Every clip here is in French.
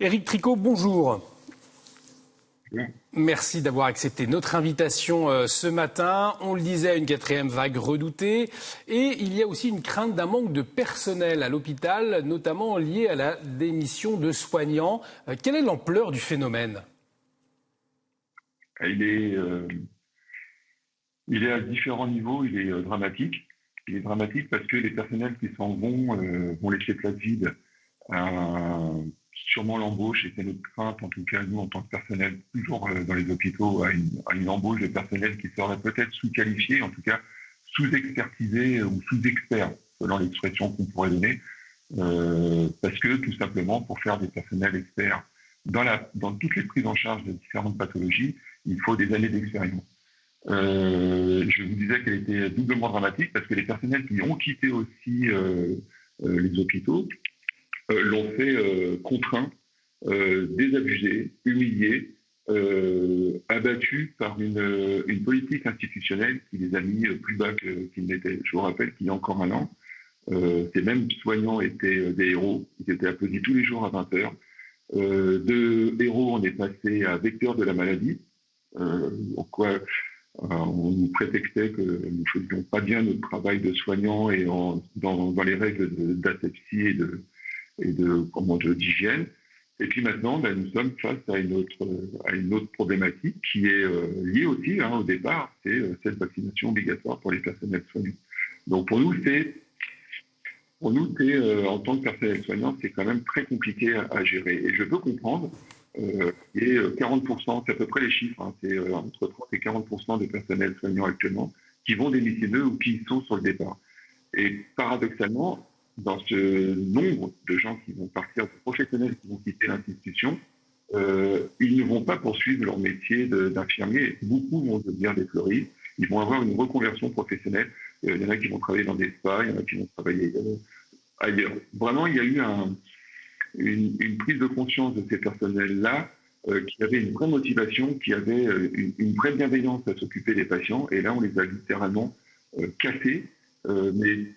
Éric Tricot, bonjour. Oui. Merci d'avoir accepté notre invitation ce matin. On le disait, une quatrième vague redoutée. Et il y a aussi une crainte d'un manque de personnel à l'hôpital, notamment lié à la démission de soignants. Quelle est l'ampleur du phénomène ? Il est à différents niveaux, il est dramatique. Il est dramatique parce que les personnels qui s'en vont laisser place vide à sûrement l'embauche, et c'est notre crainte, en tout cas nous en tant que personnel, toujours dans les hôpitaux, à une embauche de personnel qui serait peut-être sous-qualifié, en tout cas sous-expertisé ou sous-expert, selon l'expression qu'on pourrait donner, parce que tout simplement pour faire des personnels experts dans toutes les prises en charge de différentes pathologies, il faut des années d'expérience. Je vous disais qu'elle était doublement dramatique parce que les personnels qui ont quitté aussi les hôpitaux l'ont fait contraints, désabusés, humiliés, abattus par une politique institutionnelle qui les a mis plus bas qu'ils n'étaient. Je vous rappelle qu'il y a encore un an, ces mêmes soignants étaient des héros. Ils étaient applaudis tous les jours à 20h. De héros, on est passé à vecteurs de la maladie. Pourquoi on nous prétextait que nous ne faisions pas bien notre travail de soignants et dans les règles d'asepsie et d'hygiène. Et puis maintenant, nous sommes face à une autre problématique qui est liée aussi au départ, c'est cette vaccination obligatoire pour les personnels soignants. Donc pour nous, en tant que personnel soignant, c'est quand même très compliqué à gérer. Et je peux comprendre, et 40%, c'est à peu près les chiffres, c'est entre 30 et 40% des personnels soignants actuellement qui vont démissionner ou qui sont sur le départ. Et paradoxalement, dans ce nombre de gens qui vont partir, de professionnels qui vont quitter l'institution, ils ne vont pas poursuivre leur métier d'infirmier. Beaucoup vont devenir des fleuristes. Ils vont avoir une reconversion professionnelle. Il y en a qui vont travailler dans des spas, il y en a qui vont travailler ailleurs. Vraiment, il y a eu une prise de conscience de ces personnels-là qui avaient une vraie motivation, qui avaient une vraie bienveillance à s'occuper des patients. Et là, on les a littéralement cassés. Mais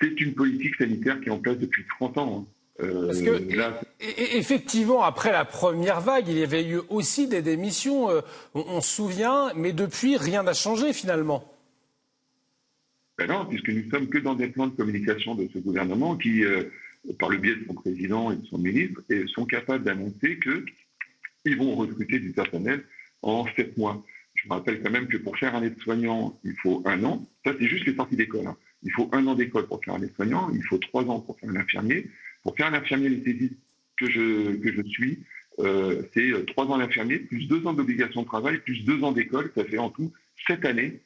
c'est une politique sanitaire qui est en place depuis 30 ans. Parce que, effectivement, après la première vague, il y avait eu aussi des démissions, on se souvient, mais depuis, rien n'a changé finalement. Ben non, puisque nous ne sommes que dans des plans de communication de ce gouvernement qui, par le biais de son président et de son ministre, sont capables d'annoncer qu'ils vont recruter du personnel en 7 mois. Je me rappelle quand même que pour faire un aide-soignant, il faut 1 an. Ça, c'est juste les sorties d'école. Il faut 1 an d'école pour faire un aide-soignant. Il faut 3 ans pour faire un infirmier. Pour faire un infirmier anesthésiste que je suis, c'est 3 ans d'infirmier, plus 2 ans d'obligation de travail, plus 2 ans d'école. Ça fait en tout 7 années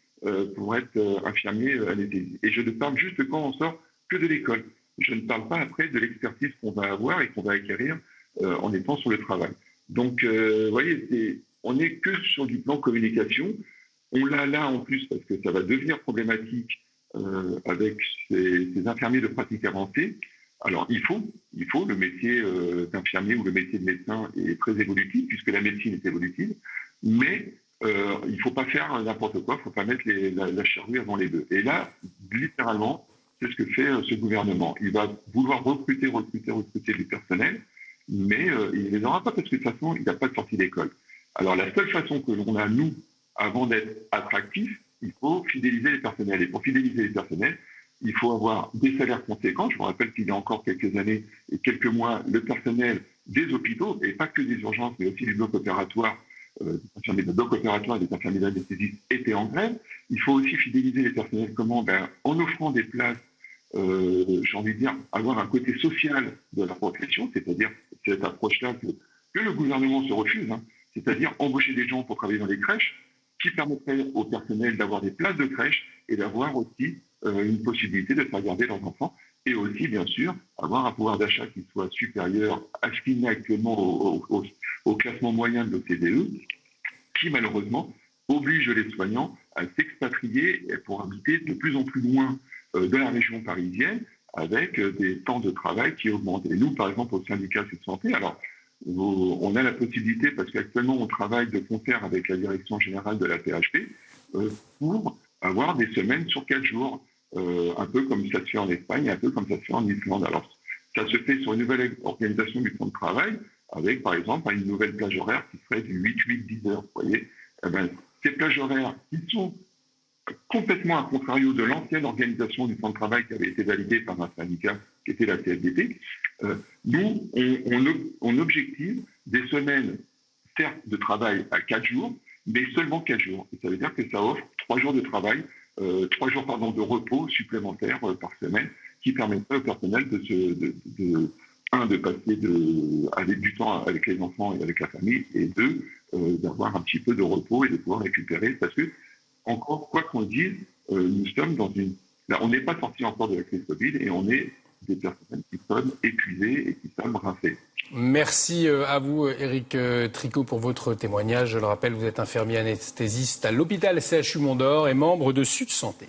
pour être infirmier anesthésiste. Et je ne parle juste quand on sort que de l'école. Je ne parle pas après de l'expertise qu'on va avoir et qu'on va acquérir en étant sur le travail. Donc, vous voyez, on n'est que sur du plan communication. On l'a là en plus parce que ça va devenir problématique avec ces infirmiers de pratique avancée. Alors, il faut le métier d'infirmier ou le métier de médecin est très évolutif puisque la médecine est évolutive, mais il ne faut pas faire n'importe quoi, il ne faut pas mettre la charrue avant les bœufs. Et là, littéralement, c'est ce que fait ce gouvernement. Il va vouloir recruter du personnel, mais il ne les aura pas parce que de toute façon, il n'y a pas de sortie d'école. Alors, la seule façon que l'on a, nous, avant d'être attractifs, il faut fidéliser les personnels. Et pour fidéliser les personnels, il faut avoir des salaires conséquents. Je vous rappelle qu'il y a encore quelques années et quelques mois, le personnel des hôpitaux, et pas que des urgences, mais aussi du bloc opératoire, des infirmiers de bloc opératoire et des infirmiers d'anesthésistes étaient en grève. Il faut aussi fidéliser les personnels comment en offrant des places, j'ai envie de dire, avoir un côté social de la profession, c'est-à-dire cette approche-là que le gouvernement se refuse, c'est-à-dire embaucher des gens pour travailler dans les crèches, qui permettrait au personnel d'avoir des places de crèche et d'avoir aussi une possibilité de faire garder leurs enfants et aussi, bien sûr, avoir un pouvoir d'achat qui soit supérieur à ce qu'il n'est actuellement au classement moyen de l'OCDE, qui malheureusement oblige les soignants à s'expatrier pour habiter de plus en plus loin de la région parisienne avec des temps de travail qui augmentent. Et nous, par exemple, au syndicat Sud Santé, alors on a la possibilité, parce qu'actuellement on travaille de concert avec la direction générale de la PHP, pour avoir des semaines sur 4 jours, un peu comme ça se fait en Espagne, un peu comme ça se fait en Islande. Alors ça se fait sur une nouvelle organisation du temps de travail, avec, par exemple, une nouvelle plage horaire qui serait du 8-8-10 heures. Vous voyez, ces plages horaires qui sont complètement à contrario de l'ancienne organisation du temps de travail qui avait été validée par un syndicat qui était la CFDT, nous, on objective des semaines, certes, de travail à 4 jours, mais seulement 4 jours. Et ça veut dire que ça offre 3 jours de travail, 3 jours de repos supplémentaires par semaine, qui permettraient au personnel de passer avec du temps avec les enfants et avec la famille, et deux, d'avoir un petit peu de repos et de pouvoir récupérer, parce que, encore, quoi qu'on dise, nous sommes dans on n'est pas sorti encore de la crise Covid et on est des personnes qui sont épuisées et qui sont rincées. Merci à vous, Éric Tricot, pour votre témoignage. Je le rappelle, vous êtes infirmier anesthésiste à l'hôpital CHU Mont-d'Or et membre de Sud Santé.